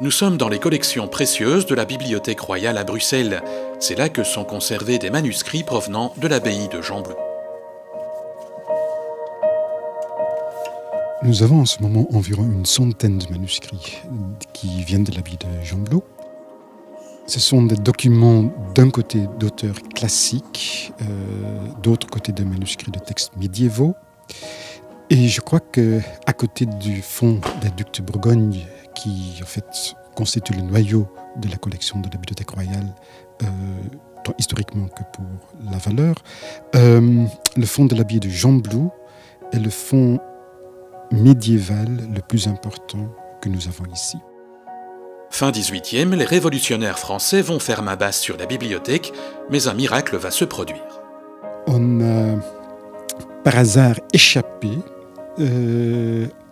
Nous sommes dans les collections précieuses de la Bibliothèque royale à Bruxelles. C'est là que sont conservés des manuscrits provenant de l'abbaye de Gembloux. Nous avons en ce moment environ une centaine de manuscrits qui viennent de l'abbaye de Gembloux. Ce sont des documents d'un côté d'auteurs classiques, d'autre côté de manuscrits de textes médiévaux. Et je crois qu'à côté du fonds des Ducs de Bourgogne, qui en fait constitue le noyau de la collection de la Bibliothèque royale, tant historiquement que pour la valeur, le fonds de l'abbaye de Gembloux est le fonds médiéval le plus important que nous avons ici. Fin 18e, les révolutionnaires français vont faire main basse sur la bibliothèque, mais un miracle va se produire. On a par hasard échappé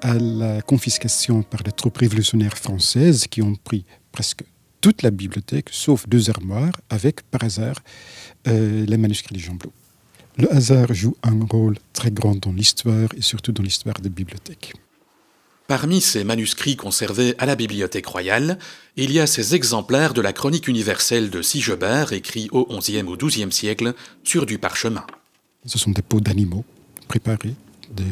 à la confiscation par les troupes révolutionnaires françaises qui ont pris presque toute la bibliothèque, sauf 2 armoires, avec par hasard les manuscrits de Gembloux. Le hasard joue un rôle très grand dans l'histoire et surtout dans l'histoire des bibliothèques. Parmi ces manuscrits conservés à la Bibliothèque royale, il y a ces exemplaires de la Chronique universelle de Sigebert, écrits au XIe ou XIIe siècle sur du parchemin. Ce sont des peaux d'animaux préparés, des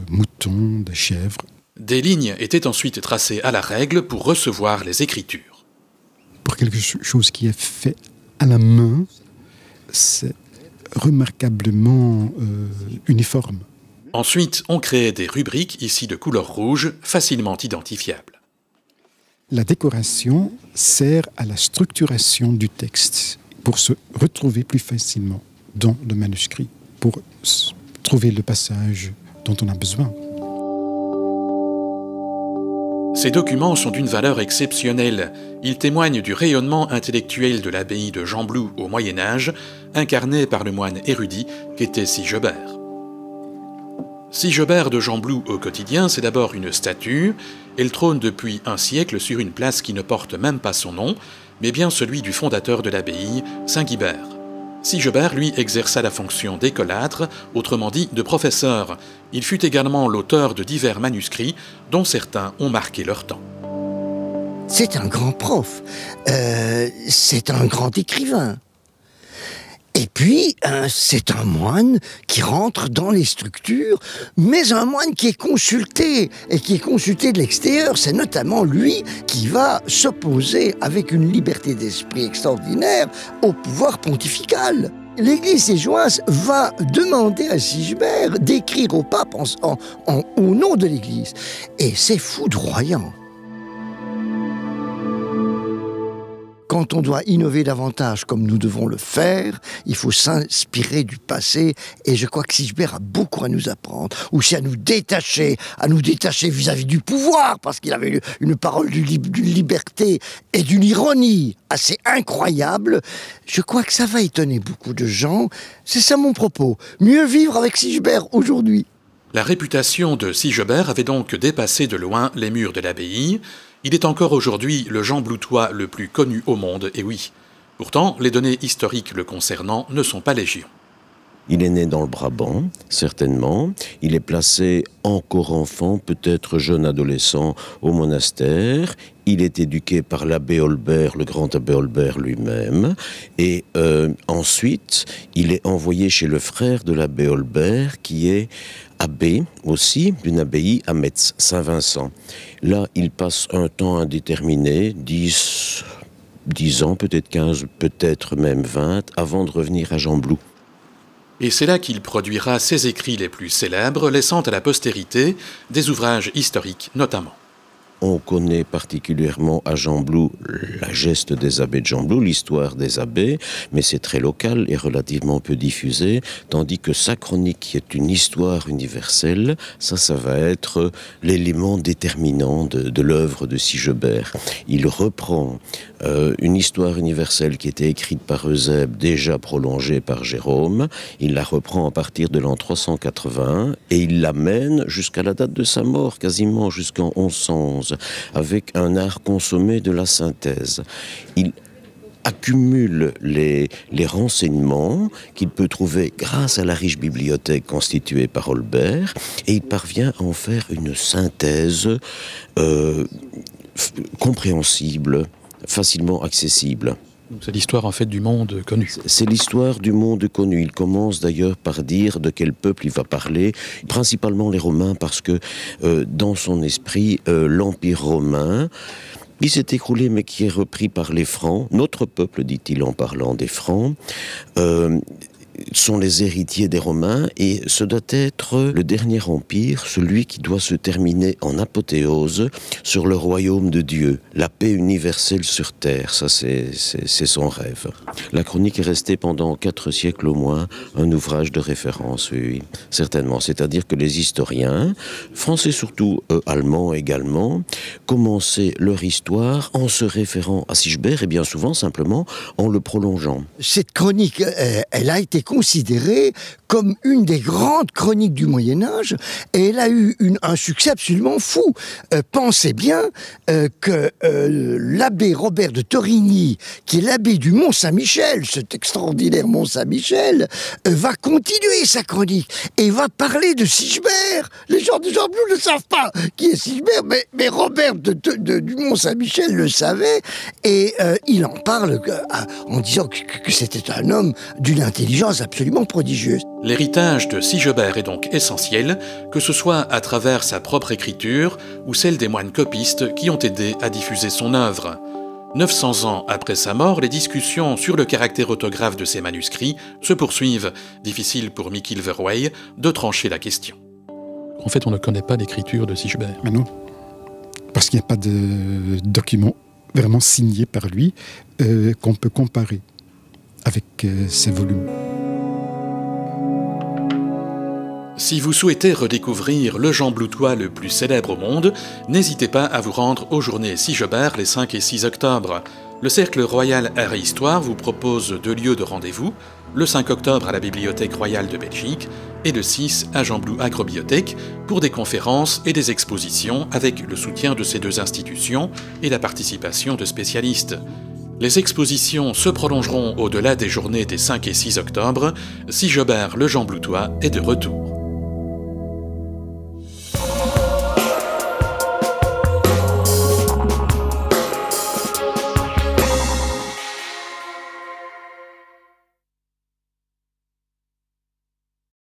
moutons, des chèvres. Des lignes étaient ensuite tracées à la règle pour recevoir les écritures. Pour quelque chose qui est fait à la main, c'est remarquablement uniforme. Ensuite, on crée des rubriques, ici de couleur rouge, facilement identifiables. La décoration sert à la structuration du texte pour se retrouver plus facilement dans le manuscrit, pour trouver le passage dont on a besoin. Ces documents sont d'une valeur exceptionnelle. Ils témoignent du rayonnement intellectuel de l'abbaye de Gembloux au Moyen-Âge, incarné par le moine érudit qu'était Sigebert. Sigebert de Gembloux au quotidien, c'est d'abord une statue. Elle trône depuis un siècle sur une place qui ne porte même pas son nom, mais bien celui du fondateur de l'abbaye, Saint Guibert. Sigebert, lui, exerça la fonction d'écolâtre, autrement dit de professeur. Il fut également l'auteur de divers manuscrits, dont certains ont marqué leur temps. C'est un grand prof, c'est un grand écrivain. Et puis, c'est un moine qui rentre dans les structures, mais un moine qui est consulté, et qui est consulté de l'extérieur. C'est notamment lui qui va s'opposer avec une liberté d'esprit extraordinaire au pouvoir pontifical. L'Église ségeoise va demander à Sigebert d'écrire au pape au nom de l'Église. Et c'est foudroyant. Quand on doit innover davantage comme nous devons le faire, il faut s'inspirer du passé, et je crois que Sigebert a beaucoup à nous apprendre, aussi à nous détacher vis-à-vis du pouvoir, parce qu'il avait une parole d'une liberté et d'une ironie assez incroyable. Je crois que ça va étonner beaucoup de gens. C'est ça mon propos. Mieux vivre avec Sigebert aujourd'hui. La réputation de Sigebert avait donc dépassé de loin les murs de l'abbaye. Il est encore aujourd'hui le Gembloutois le plus connu au monde, et oui. Pourtant, les données historiques le concernant ne sont pas légion. Il est né dans le Brabant, certainement. Il est placé encore enfant, peut-être jeune adolescent, au monastère. Il est éduqué par l'abbé Olbert, le grand abbé Olbert lui-même. Et ensuite, il est envoyé chez le frère de l'abbé Olbert, qui est abbé aussi d'une abbaye à Metz, Saint-Vincent. Là, il passe un temps indéterminé, 10 ans, peut-être 15, peut-être même 20, avant de revenir à Gembloux. Et c'est là qu'il produira ses écrits les plus célèbres, laissant à la postérité des ouvrages historiques notamment. On connaît particulièrement à Gembloux la geste des abbés de Gembloux, l'histoire des abbés, mais c'est très local et relativement peu diffusé, tandis que sa chronique, qui est une histoire universelle, ça va être l'élément déterminant de l'œuvre de Sigebert. Il reprend une histoire universelle qui était écrite par Eusèbe, déjà prolongée par Jérôme, il la reprend à partir de l'an 380 et il l'amène jusqu'à la date de sa mort, quasiment jusqu'en 1111, avec un art consommé de la synthèse. Il accumule les renseignements qu'il peut trouver grâce à la riche bibliothèque constituée par Olbert, et il parvient à en faire une synthèse compréhensible, facilement accessible. C'est l'histoire en fait du monde connu. C'est l'histoire du monde connu. Il commence d'ailleurs par dire de quel peuple il va parler, principalement les Romains, parce que dans son esprit, l'Empire romain, il s'est écroulé mais qui est repris par les Francs, notre peuple, dit-il en parlant des Francs, sont les héritiers des Romains, et ce doit être le dernier empire, celui qui doit se terminer en apothéose sur le royaume de Dieu, la paix universelle sur terre. Ça, c'est son rêve. La chronique est restée pendant 4 siècles au moins un ouvrage de référence, oui, certainement. C'est-à-dire que les historiens, français surtout, allemands également, commençaient leur histoire en se référant à Sigebert, et bien souvent simplement en le prolongeant. Cette chronique, elle a été considérée comme une des grandes chroniques du Moyen-Âge, et elle a eu un succès absolument fou. Pensez bien que l'abbé Robert de Torigny, qui est l'abbé du Mont-Saint-Michel, cet extraordinaire Mont-Saint-Michel, va continuer sa chronique et va parler de Sigebert. Les gens de Jamblou ne savent pas qui est Sigebert, mais Robert du Mont-Saint-Michel le savait, et il en parle en disant que c'était un homme d'une intelligence absolument prodigieuse. L'héritage de Sigebert est donc essentiel, que ce soit à travers sa propre écriture ou celle des moines copistes qui ont aidé à diffuser son œuvre. 900 ans après sa mort, les discussions sur le caractère autographe de ces manuscrits se poursuivent. Difficile pour Michiel Verwey de trancher la question. En fait, on ne connaît pas l'écriture de Sigebert. Mais non, parce qu'il n'y a pas de document vraiment signé par lui qu'on peut comparer avec ces volumes. Si vous souhaitez redécouvrir le Jambloutois le plus célèbre au monde, n'hésitez pas à vous rendre aux journées Sigebert les 5 et 6 octobre. Le Cercle Royal Art et Histoire vous propose 2 lieux de rendez-vous, le 5 octobre à la Bibliothèque Royale de Belgique et le 6 à Jamblou Agrobiothèque pour des conférences et des expositions avec le soutien de ces 2 institutions et la participation de spécialistes. Les expositions se prolongeront au-delà des journées des 5 et 6 octobre. Sigebert le Jambloutois est de retour.